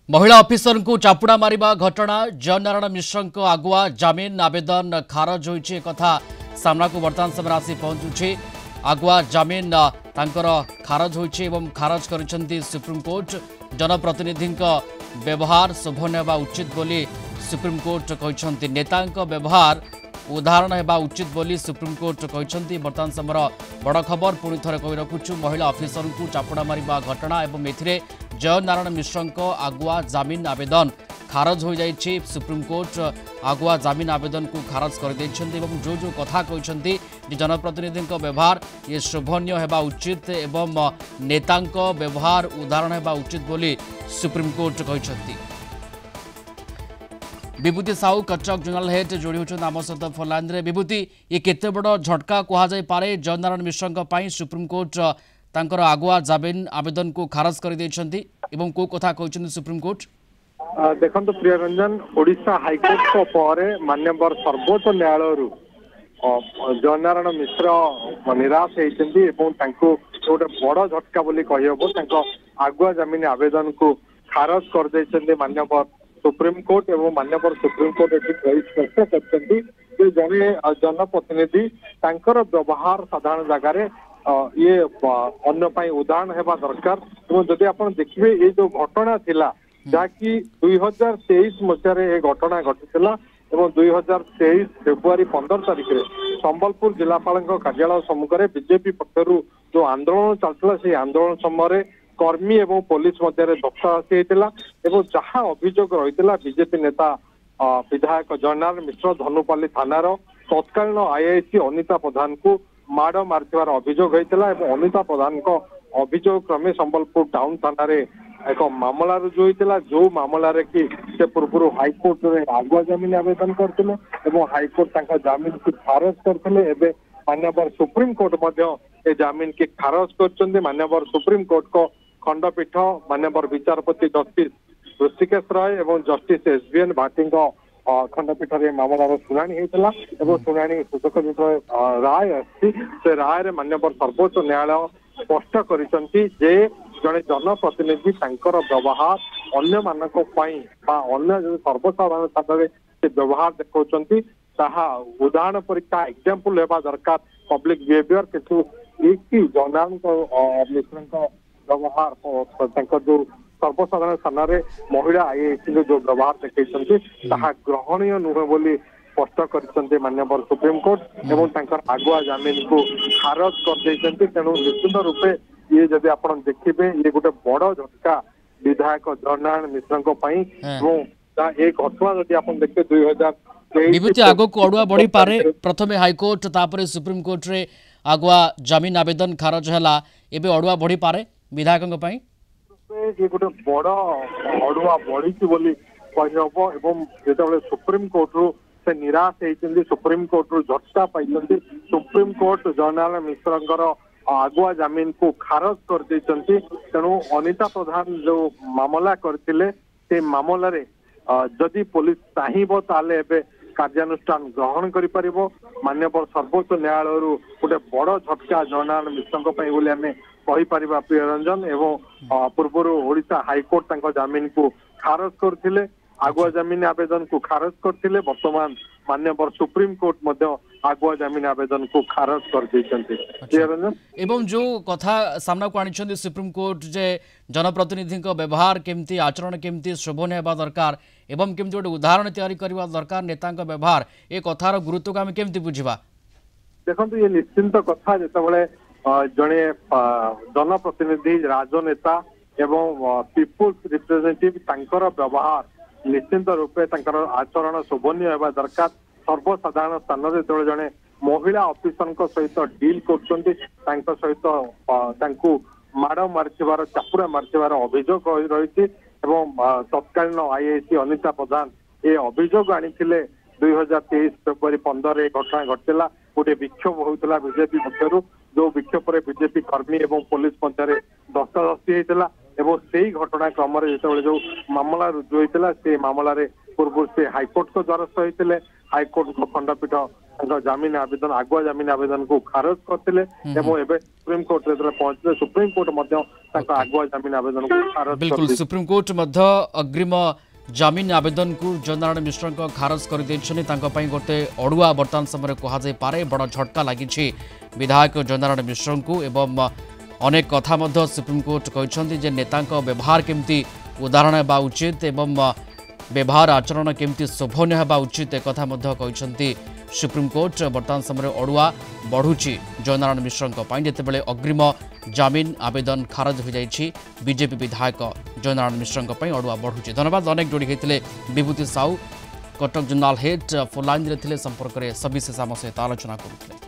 महिला ऑफिसर को चापुड़ा मारिबा घटना जयनारायण मिश्र आगुआ जमीन आवेदन खारज होइछि कथा सामना को वर्तमान समय आसी पहुंचुछि। आगुआ जमीन तांकर खारज होइछि एवं खारज करिसेंती सुप्रीम कोर्ट। जनप्रतिनिधि व्यवहार शोभन हेबा उचित बोली सुप्रीम कोर्ट कहिसेंती। नेतांक व्यवहार उदाहरण हेबा उचित बोली सुप्रीम कोर्ट कहिसेंती। वर्तमान समय बड़ खबर पुणी थरे कहि रखुछु। महिला ऑफिसर को चापुड़ा मारिबा घटना एवं एथिरे जयनारायण मिश्र आगुआ जमीन आवेदन खारज हो जाइछि। सुप्रीम कोर्ट आगुआ जमीन आवेदन को खारज कर दैछन्ति एवं जो कथा कहछन्ति जनप्रतिनिधि व्यवहार ये शोभनीय हेबा उचित एवं नेतांक व्यवहार उदाहरण हेबा उचित बोली सुप्रीम कोर्ट कहछन्ति। विभूति साहू कटक जनरल हेड जोड़ी होछन आम सहित फोन लाइन रे। विभूति ये केते बड़ झटका कहा जाय पारे जयनारायण मिश्र पई सुप्रीम कोर्ट तांकर आगुआ जमीन आवेदन को खारज कर दैछन्ति एवं को कथा कहछन्ति सुप्रीम कोर्ट? देखो प्रिय रंजन ओडिशा हाईकोर्ट को पर मान्यवर सर्वोच्च न्यायालय जयनारायण मिश्र निराश होती गोटे बड़ झटका बोली कह आगुआ जमीन आवेदन को खारज कर देते मान्यवर सुप्रीम कोर्ट एवं मान्यवर सुप्रीम कोर्ट स्पष्ट करते जड़े जनप्रतिनिधि व्यवहार साधारण जगार ये अन्य उदाहरण हेबा दरकार। जदि आप देखिए ये जो घटना थिला जहाँकि 2023 मसीह घटना घटी 2023 फेब्रुआरी 15 तारिख में संबलपुर जिलापाल कार्यालय सम्मुखें बीजेपी पक्षर जो आंदोलन चलता से आंदोलन समय कर्मी एवं पुलिस मध्य धक्काधक्की होता जहाँ अभियोग रही बीजेपी नेता विधायक जयनारायण मिश्र धनुपाली थानार तत्कालीन आईआईसी अनिता प्रधान को माड़ मार अभियोग होता अनिता प्रधान अभियोग क्रमे संबलपुर टाउन थाना एक मामला रुजु होता जो मामला कि से पूर्व हाईकोर्ट में आगुआ जमीन आवेदन करते हाईकोर्ट जमीन की खारज करते मान्यवर सुप्रीम कोर्ट जमीन की खारज कर मान्यवर सुप्रीम कोर्ट को खंडपीठ मान्यवर विचारपति जस्टिस ऋषिकेश राय एवं जस्टिस एसबीएन भाटी खंडपीठ मामलार शुणाणी होता शुणाणी सूचक जो राय से राय मान्यवर सर्वोच्च न्यायालय स्पष्ट कर जड़े जनप्रतिनिधि व्यवहार अन्य मानक अन्य सर्वसाधारण स्थान से व्यवहार देखा उदाहरण परीक्षा एग्जाम्पल होगा दरकार पब्लिक बिहेवियर किंतु जयनारायण मिश्र व्यवहार जो सर्वसाधारण स्थान महिला आईआईसी जो व्यवहार देखते ग्रहणीय नुहे बोली स्पष्ट कर मान्यवर सुप्रीम कोर्ट एवं आगुआ जमीन को खारज कर तेणु निश्चित रूपे ये जब आप देखिए ये गोटे बड़ झटका विधायक जयनारायण मिश्र एक घटना जब आप देखिए 2023 विभूति आगो को अड़ुआ बढ़ी पारे प्रथमे हाईकोर्ट तापर सुप्रीम कोर्ट रे आगुआ जमीन आवेदन खारज है एबे अड़ुआ बढ़ी पारे विधायकों पई ये गोटे बड़ अड़ुआ बढ़ी बोली कहब जो सुप्रीम कोर्ट रु से निराश होती सुप्रीम कोर्ट रु झटका पाई सुप्रीम कोर्ट जयनारायण मिश्र आगुआ जमीन को खारज कर देते तेणु अनिता प्रधान जो मामला करते मामला जदि पुलिस चाहिए ताले कार्यानुष्ठान ग्रहण कर मान्यवर सर्वोच्च न्यायालय गोटे बड़ झटका जयनारायण मिश्र आम कहीपर प्रिय रंजन एवं पूर्वर ओडिशा हाईकोर्ट जमीन को खारज करते आगुआ जमीन आवेदन को खारज करते वर्तमान मान्यवर सुप्रीम कोर्ट आगुआ जमीन आवेदन को खारज कर देते। एवं जो कथा सामना को आनी सुप्रीम कोर्ट जे जनप्रतिनिधि व्यवहार केमती आचरण केमती शोभन हेबा दरकार एवं केमती गोटे उदाहरण तैयारी करबा दरकार नेता व्यवहार ए कथार गुरुत्व को आम केमती बुझिबा? देखो ये निश्चिंत कथा जितेबाला जड़े जनप्रतिनिधि राजनेता एवं पीपुल्स रिप्रेजेंटेटिव व्यवहार निश्चिंत रूपे आचरण शोभनीय होगा दरकार। सर्वसाधारण स्थान में जो जड़े महिला ऑफिसर सहित डील कर सहित माड़ मार चापुड़ा मार अभियोग रही तत्कालीन आईआईसी अनिता प्रधान ये अभियोग आनी 2023 फेब्रुआरी 15 घटना घटला गोटे विक्षोभ होता बीजेपी पक्षर जो विक्षोभ बीजेपी कर्मी एवं पुलिस मध्य धस्ताधस्ती होता से घटना क्रम जो मामला रुजु होता से मामलें पूर्व से हाईकोर्ट को द्वारस्थ होते हाईकोर्ट को खंडपीठ जमीन आवेदन आगुआ जमीन आवेदन को खारज करते सुप्रीम कोर्ट पहुंचले सुप्रीम कोर्ट आगुआ जमीन आवेदन को खारज बिल्कुल सुप्रीम कोर्ट अग्रिम जमीन आवेदन को जयनारायण मिश्र खारज कर गोटे अड़ुआ वर्तमान समय कहुपे बड़ झटका लगी विधायक जयनारायण मिश्र को एवं अनेक कथा सुप्रीम कोर्ट कहते नेता व्यवहार केमती उदाहरण होगा उचित एवं व्यवहार आचरण केमती शोभनीय होगा उचित एक कहते सुप्रीम कोर्ट वर्तमान समय अड़ुआ बढ़ुची जयनारायण मिश्र जितेबाला अग्रिम जमीन आवेदन खारज हो जाए बीजेपी विधायक जयनारायण मिश्र अड़ुआ बढ़ुची। धन्यवाद। अनेक जोड़ी होते Vibhuti Sahu Cuttack general head phone line रे संपर्क में सविशेष आम सहित आलोचना करुले।